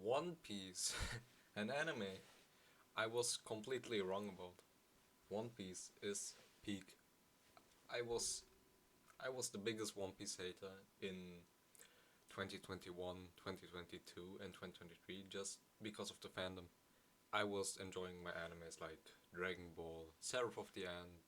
One Piece, an anime I was completely wrong about. One Piece is peak. I was I was the biggest One Piece hater in 2021, 2022, and 2023 just because of the fandom. I was enjoying my animes like Dragon Ball, Seraph of the End,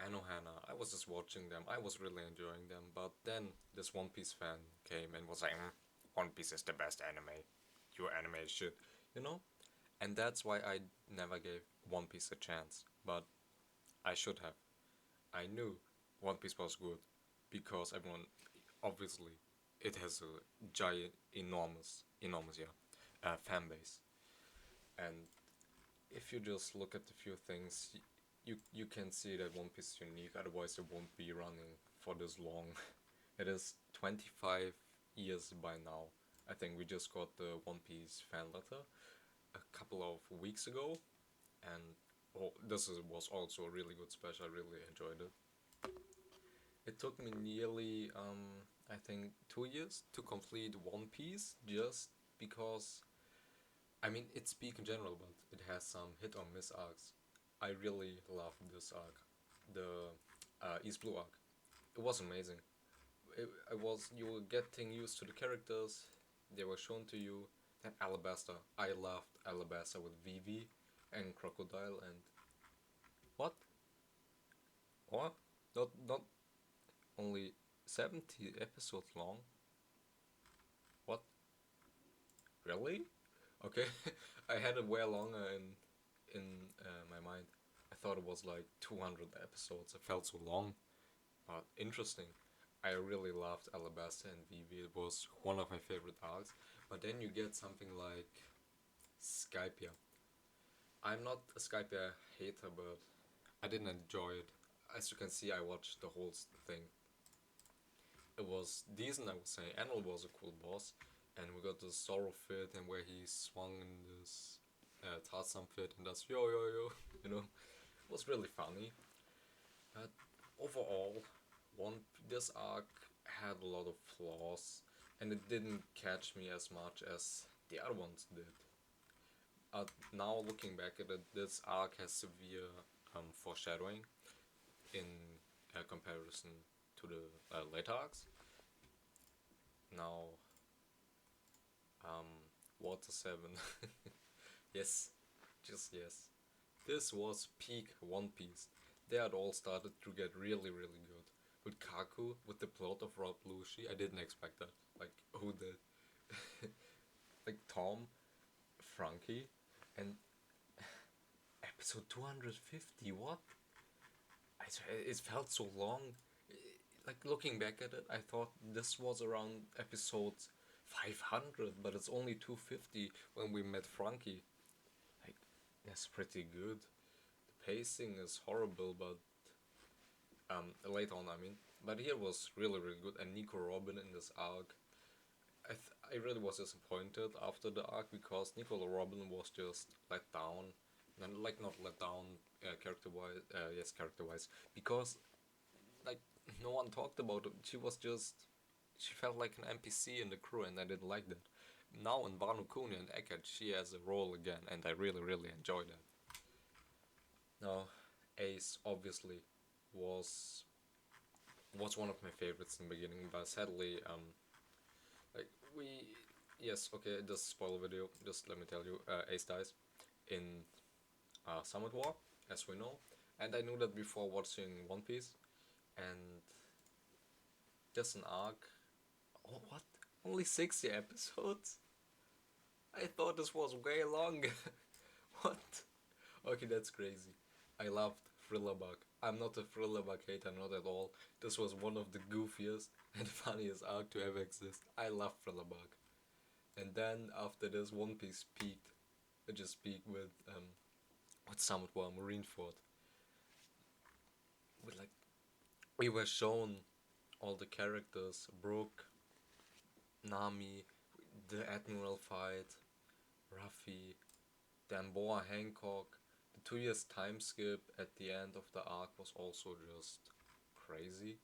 Anohana. I was just watching them. I was really enjoying them. But then this One Piece fan came and was like, One Piece is the best anime. Your anime is shit. You know? And that's why I never gave One Piece a chance. But I should have. I knew One Piece was good because everyone, obviously, it has a giant, enormous, yeah, fan base. And if you just look at a few things, you can see that One Piece is unique. Otherwise, it won't be running for this long. It is 25 years by now. I think we just got the One Piece fan letter a couple of weeks ago, and was also a really good special. I really enjoyed it. It took me nearly, I think, 2 years to complete One Piece just because. I mean, it's peak in general, but it has some hit or miss arcs. I really love this arc, the East Blue arc. It was amazing. You were getting used to the characters. They were shown to you. Then Alabasta. I loved Alabasta with Vivi and Crocodile and what? What? Not only 70 episodes long. What? Really? Okay. I had it way longer in my mind. I thought it was like 200 episodes. It felt so long, but interesting. I really loved Alabasta and Vivi. It was one of my favorite arcs. But then you get something like Skypia. I'm not a Skypia hater, but I didn't enjoy it. As you can see, I watched the whole thing. It was decent, I would say. Anil was a cool boss, and we got the Sorrow fit and where he swung in this Tarzan fit and does yo yo yo, you know, it was really funny. But overall, one this arc had a lot of flaws, and it didn't catch me as much as the other ones did. Now looking back at it, this arc has severe foreshadowing in comparison to the later arcs. Now, um, Water 7. Yes, just yes. This was peak One Piece. There it all started to get really, really good. With Kaku, with the plot of Rob Lucy, I didn't expect that. Like, who did? Like, Tom, Frankie, and episode 250, what? It felt so long. Like, looking back at it, I thought this was around episode 500, but it's only 250 when we met Frankie. Like, that's pretty good. The pacing is horrible, but later on, I mean. But here was really, really good. And Nico Robin in this arc, I really was disappointed after the arc because Nicola Robin was just let down, and like not let down character wise, yes, character wise, because like no one talked about it. She felt like an NPC in the crew, and I didn't like that. Now in Wano, Kuni and Egghead, she has a role again, and I really, really enjoyed that. Now, Ace obviously was was one of my favorites in the beginning, but sadly, like we, yes, okay, this spoiler video. Just let me tell you, Ace dies in Summit War, as we know, and I knew that before watching One Piece, and just an arc. Oh, what? Only 60 episodes? I thought this was way longer. What? Okay, that's crazy. I loved Thriller Bug. I'm not a Thriller Bug hater, not at all. This was one of the goofiest and funniest arc to ever exist. I love Thriller Bug. And then after this, One Piece peaked. It just peaked with Summit War Marineford. With like we were shown all the characters, Brook, Nami, the Admiral fight, Ruffy, then Boa Hancock. The 2 years time skip at the end of the arc was also just crazy.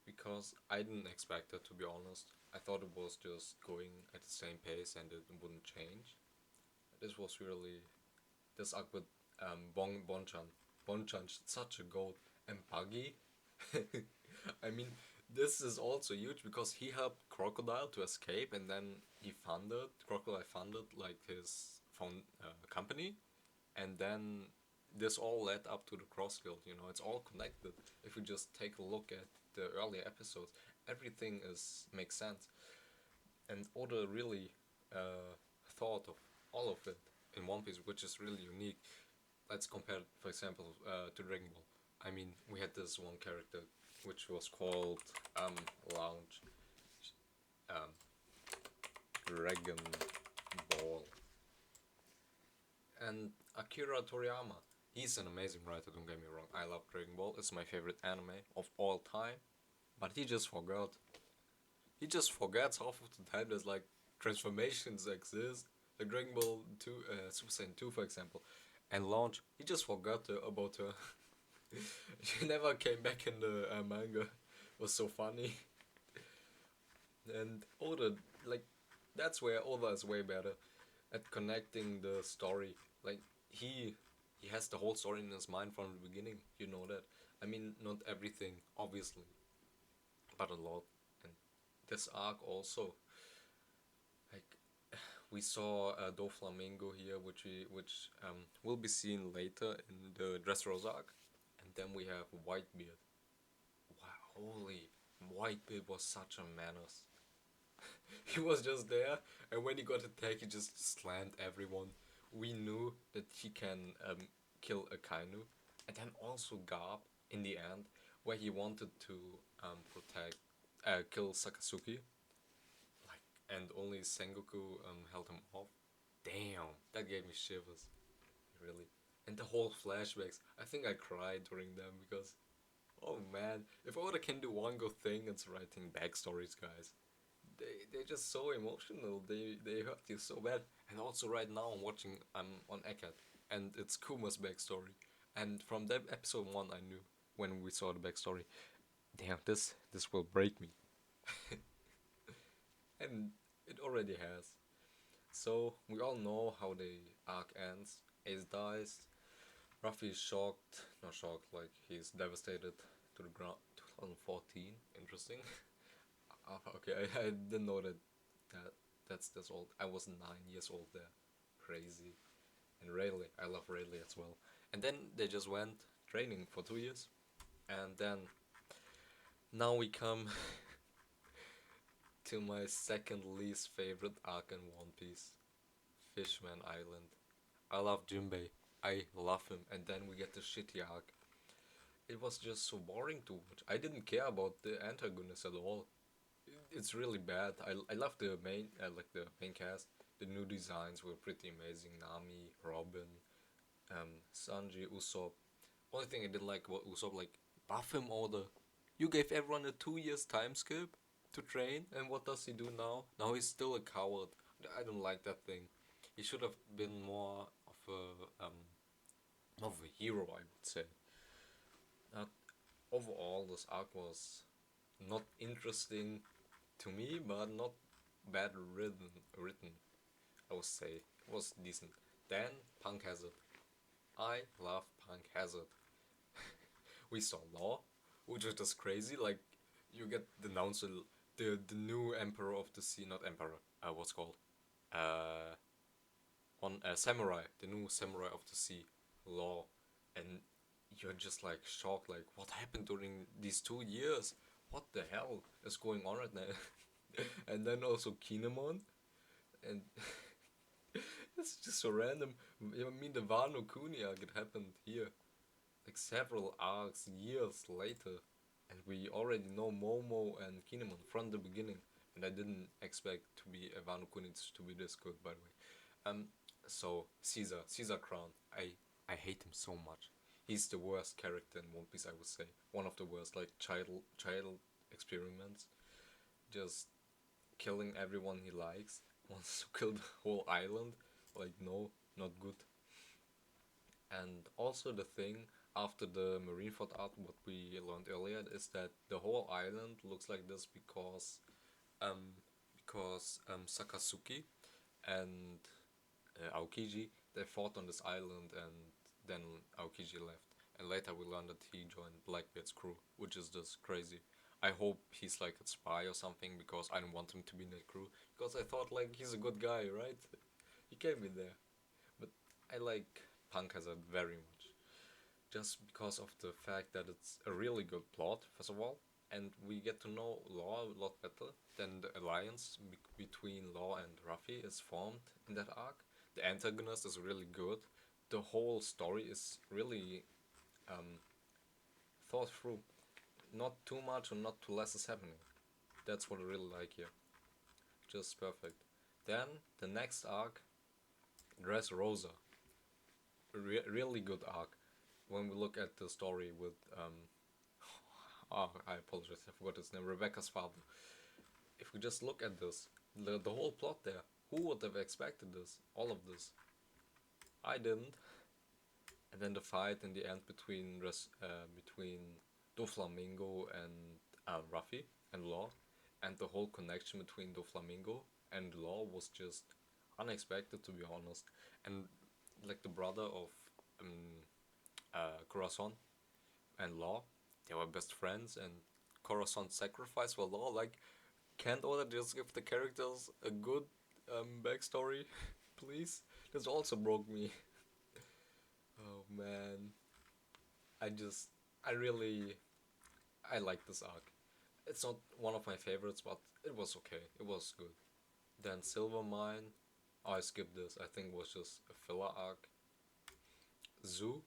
because I didn't expect it, to be honest. I thought it was just going at the same pace and it wouldn't change. This was really this arc with Bonchan. Bonchan's such a goat. And Buggy, I mean, this is also huge because he helped Crocodile to escape, and then Crocodile funded like his company, and then this all led up to the Cross Guild. You know, it's all connected. If you just take a look at the earlier episodes, everything is makes sense, and Oda really thought of all of it in One Piece, which is really unique. Let's compare, for example, to Dragon Ball. I mean, we had this one character which was called Lounge um, Dragon Ball, and Akira Toriyama. He's an amazing writer. Don't get me wrong. I love Dragon Ball. It's my favorite anime of all time. But he just forgot. He just forgets half of the time there's like transformations exist. Like Dragon Ball 2, Super Saiyan 2, for example, and Launch. He just forgot about her. She never came back in the manga. It was so funny. And Oda, like, that's where Oda is way better at connecting the story. Like, he has the whole story in his mind from the beginning. You know that. I mean, not everything, obviously, but a lot. And this arc also, like, we saw Doflamingo here, which will be seen later in the Dressrosa arc, and then we have Whitebeard. Wow, holy, Whitebeard was such a menace. He was just there, and when he got attacked, he just slammed everyone. We knew that he can kill a Kainu, and then also Garp in the end, where he wanted to kill Sakasuki, like, and only Sengoku held him off. Damn, that gave me shivers, really. And the whole flashbacks, I think I cried during them because, oh man, if Oda can do one good thing, it's writing backstories, guys. They're just so emotional. They hurt you so bad. And also right now I'm on Egghead, and it's Kuma's backstory. And from that episode one, I knew when we saw the backstory, damn, this will break me, and it already has. So we all know how the arc ends. Ace dies. Ruffy is shocked, not shocked, like he's devastated to the ground. 2014, interesting. Okay, I didn't know that that's old. I was 9 years old there. Crazy. And Rayleigh, I love Rayleigh as well. And then they just went training for 2 years, and then now we come to my second least favorite arc in One Piece, Fishman Island. I love Jinbei. I love him, and then we get the shitty arc. It was just so boring to watch. I didn't care about the antagonist at all. It's really bad. I love the main like the main cast. The new designs were pretty amazing. Nami, Robin, Sanji, Usopp. Only thing I didn't like about Usopp, like, buff him order. You gave everyone a 2 years time skip to train, and what does he do now? Now he's still a coward. I don't like that thing. He should have been more of a hero, I would say. Uh, Overall, this arc was not interesting to me, but not bad written. I would say it was decent. Then Punk Hazard. I love Punk Hazard. We saw Law, which was just crazy. Like, you get the announcer, the new Emperor of the Sea, not Emperor. What's called? Uh, Samurai, the new Samurai of the Sea, Law, and you're just like shocked. Like, what happened during these 2 years? What the hell is going on right now? And then also Kinemon, and it's just so random. I mean, the Wano Kuni arc, it happened here, like several arcs years later, and we already know Momo and Kinemon from the beginning. And I didn't expect to be a Wano Kuni to be this good, by the way. Um, so Caesar Crown, I hate him so much. He's the worst character in One Piece, I would say. One of the worst, like child experiments, just killing everyone he likes. Wants to kill the whole island. Like, no, not good. And also the thing, after the Marineford arc, what we learned earlier is that the whole island looks like this um Sakazuki and Aokiji, they fought on this island, and then Aokiji left. And later we learned that he joined Blackbeard's crew, which is just crazy. I hope he's like a spy or something, because I don't want him to be in that crew. Because I thought like he's a good guy, right? He can't be there. But I like Punk Hazard very much. Just because of the fact that it's a really good plot, first of all. And we get to know Law a lot better. Then the alliance between Law and Ruffy is formed in that arc. The antagonist is really good. The whole story is really um, thought through. Not too much or not too less is happening. That's what I really like here. Just perfect. Then the next arc, Dressrosa. Really good arc. When we look at the story with oh, I apologize, I forgot his name, Rebecca's father. If we just look at this, the whole plot there, who would have expected this? All of this. I didn't. And then the fight in the end between Doflamingo and Ruffy and Law, and the whole connection between Doflamingo and Law was just unexpected, to be honest. And like the brother of Corazon and Law, they were best friends, and Corazon sacrificed for Law. Like, can't Oda just give the characters a good backstory, please? This also broke me. Oh man, I just, I really, I like this arc. It's not one of my favorites, but it was okay. It was good. Then Silver Mine, oh, I skipped this. I think it was just a filler arc. Zoo.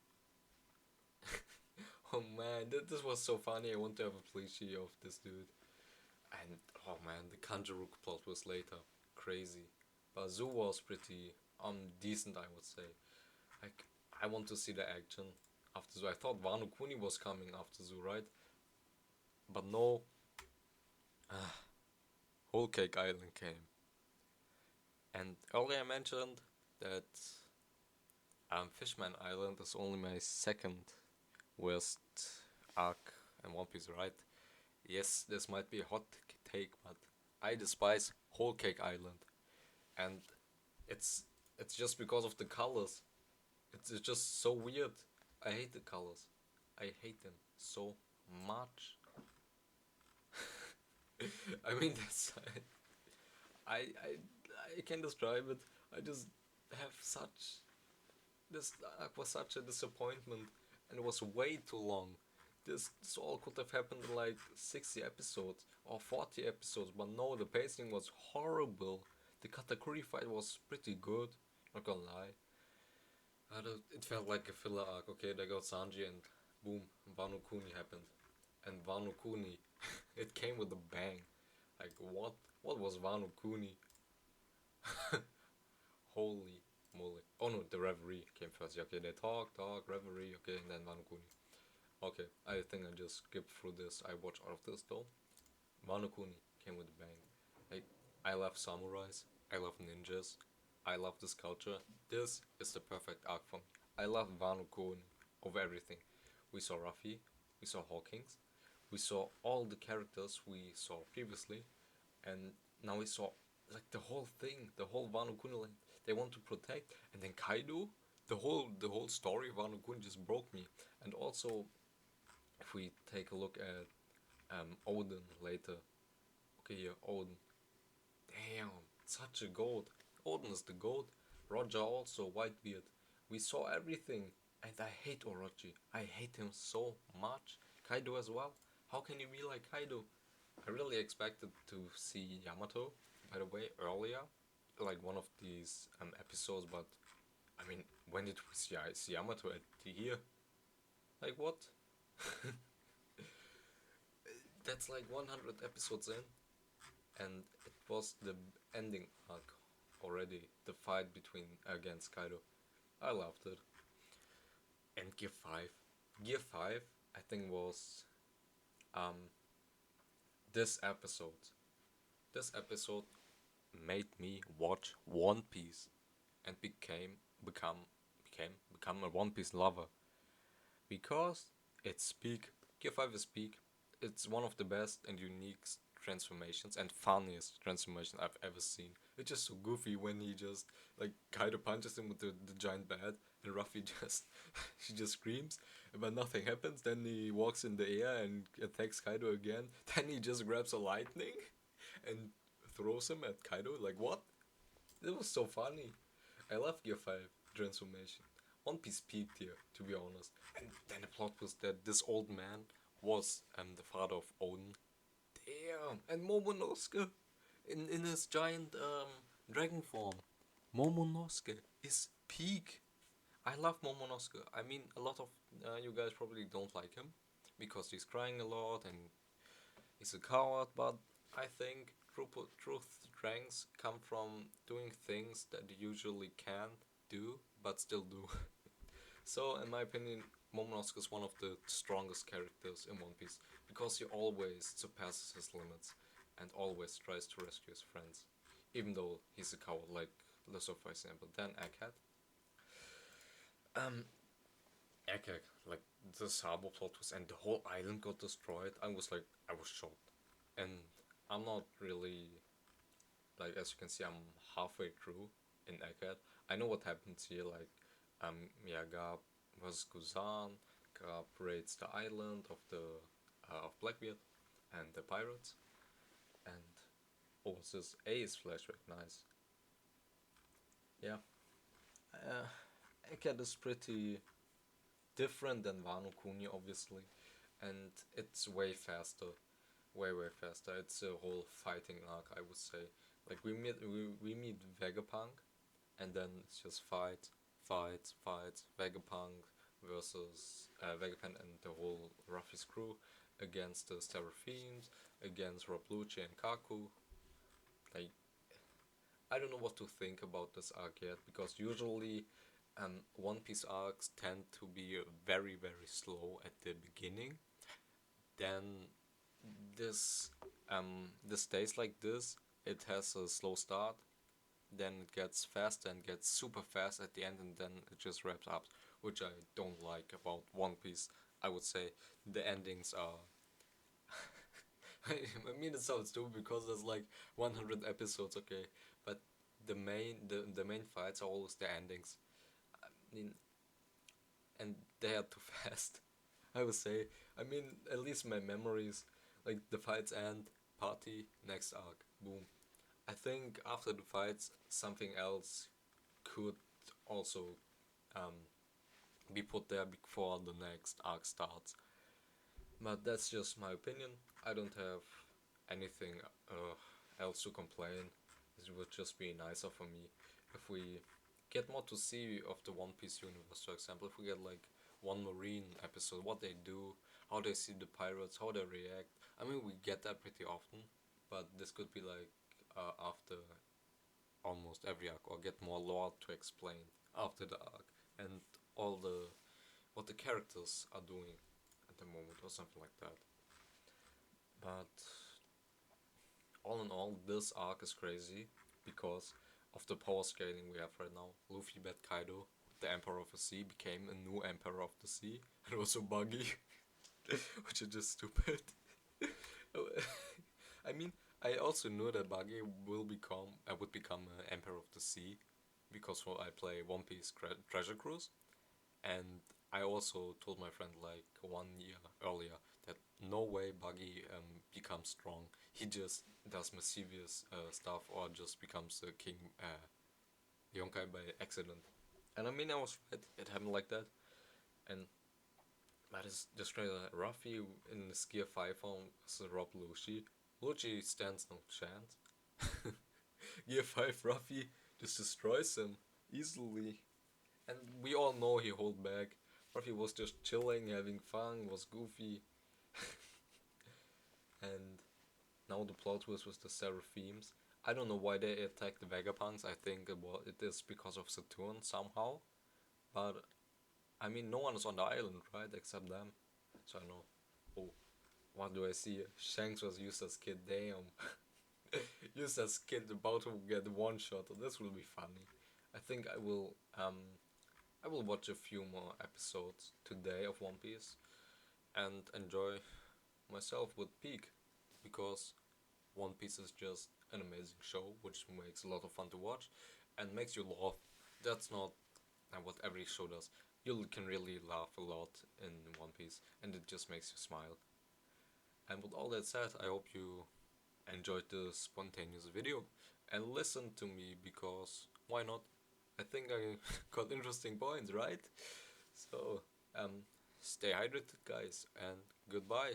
Oh man, this was so funny. I want to have a plushie of this dude. And oh man, the Kanjuruk plot was later crazy. But Zoo was pretty decent, I would say. Like, I want to see the action after Zoo. I thought Wano Kuni was coming after Zoo, right? But no, Whole Cake Island came. And earlier I mentioned that Fishman Island is only my second worst arc in One Piece, right? Yes, this might be a hot take, but I despise Whole Cake Island, and it's it's just because of the colors. It's just so weird. I hate the colors. I hate them so much. I mean, that's I I can describe it. I just have such this arc was such a disappointment, and it was way too long. This all could have happened in like 60 episodes or 40 episodes, but no, the pacing was horrible. The Katakuri fight was pretty good, not gonna lie. It felt like a filler arc. Okay, they got Sanji, and boom, Wano Kuni happened. And Wano Kuni, it came with a bang. Like, what? What was Wano Kuni? Holy moly. Oh no, the Reverie came first. Okay, they talk, Reverie, okay, and then Wano Kuni. Okay, I think I just skipped through this. I watched all of this though. Wano Kuni came with a bang. Like, I love samurais, I love ninjas, I love this culture. This is the perfect arc for me. I love Wano Kuni over everything. We saw Ruffy, we saw Hawkins, we saw all the characters we saw previously, and now we saw like the whole thing, the whole Wano Kuni. Like, they want to protect, and then Kaido, the whole story of Wano Kuni just broke me. And also, if we take a look at Odin later, okay, here Odin, damn, such a goat. Odin is the goat. Roger also Whitebeard. We saw everything, and I hate Orochi. I hate him so much. Kaido as well. How can you be like Kaido? I really expected to see Yamato, by the way, earlier, like one of these episodes, but I mean, when did we see Yamato at here? Like, what? That's like 100 episodes in, and it was the ending arc already. The fight between against Kaido. I loved it. And Gear 5. Gear 5, I think, was um, this episode. This episode made me watch One Piece and become a One Piece lover. because it's peak. Gear 5 is peak. It's one of the best and unique transformations and funniest transformation I've ever seen. It's just so goofy when he just like Kaido punches him with the giant bat and Ruffy just she just screams but nothing happens. Then he walks in the air and attacks Kaido again. Then he just grabs a lightning and throws him at Kaido. Like what? It was so funny. I love Gear 5 transformation. One Piece peaked here, to be honest. And then the plot was that this old man was the father of Oden. Damn! And Momonosuke in his giant dragon form. Momonosuke is peak. I love Momonosuke. I mean, a lot of you guys probably don't like him because he's crying a lot and he's a coward, but I think truth strengths come from doing things that you usually can't do but still do. So, in my opinion, Momonosuke is one of the strongest characters in One Piece because he always surpasses his limits and always tries to rescue his friends, even though he's a coward, like Lizzo, for example. Then Egghead. Um, Egghead, like the Sabo plot was, and the whole island got destroyed. I was shocked, and I'm not really like as you can see, I'm halfway through in Egghead. I know what happens here, like Garp was Kuzan, Garp raids the island of the of Blackbeard and the pirates, and oh, what's this? A is flashback, nice. Yeah, uh, Egghead is pretty different than Wano Kuni, obviously, and it's way faster, way faster. It's a whole fighting arc, I would say. Like we meet Vegapunk, and then it's just fight, Vegapunk versus Vegapunk and the whole Ruffy's crew against the Seraphims, against Rob Lucci and Kaku. Like, I don't know what to think about this arc yet, because usually One Piece arcs tend to be very slow at the beginning. Then this stays like this. It has a slow start, then it gets fast and gets super fast at the end, and then it just wraps up, which I don't like about One Piece. I would say the endings are. I mean, it sounds stupid because there's like 100 episodes, okay, but the main fights are always the endings. I mean, and they are too fast. I would say. I mean, at least my memories, like the fights end, party, next arc, boom. I think after the fights, something else could also um, be put there before the next arc starts. But that's just my opinion. I don't have anything else to complain. It would just be nicer for me if we get more to see of the One Piece universe. For example, if we get like one Marine episode, what they do, how they see the pirates, how they react. I mean, we get that pretty often, but this could be like after almost every arc, or get more lore to explain after the arc, and all the what the characters are doing at the moment, or something like that. But all in all, this arc is crazy because of the power scaling we have right now. Luffy bet Kaido, the Emperor of the Sea, became a new Emperor of the Sea. It was so buggy, which is just stupid. I mean, I also knew that Buggy would become Emperor of the Sea because I play One Piece Treasure Cruise, and I also told my friend like 1 year earlier that no way Buggy becomes strong. He just does mischievous stuff or just becomes the king Yonkai by accident. And I mean, I was right. It happened like that. And but it's just straight Ruffy in the Gear 5 form versus Rob Lucci. Lucci stands no chance. Gear 5 Ruffy just destroys him easily. And we all know he hold back. Ruffy was just chilling, having fun, was goofy. And now the plot twist was the Seraphims. I don't know why they attacked the Vegapunks. I think it is because of Saturn somehow. But I mean, no one is on the island, right? Except them. So I know. Oh, what do I see? Shanks was used as kid. Damn. Used as kid about to get one shot. This will be funny. I think I will watch a few more episodes today of One Piece and enjoy myself with Peak, because One Piece is just an amazing show which makes a lot of fun to watch and makes you laugh. That's not what every show does. You can really laugh a lot in One Piece and it just makes you smile. And with all that said, I hope you enjoyed the spontaneous video and listen to me, because why not? I think I got interesting points, right? So, stay hydrated, guys, and goodbye.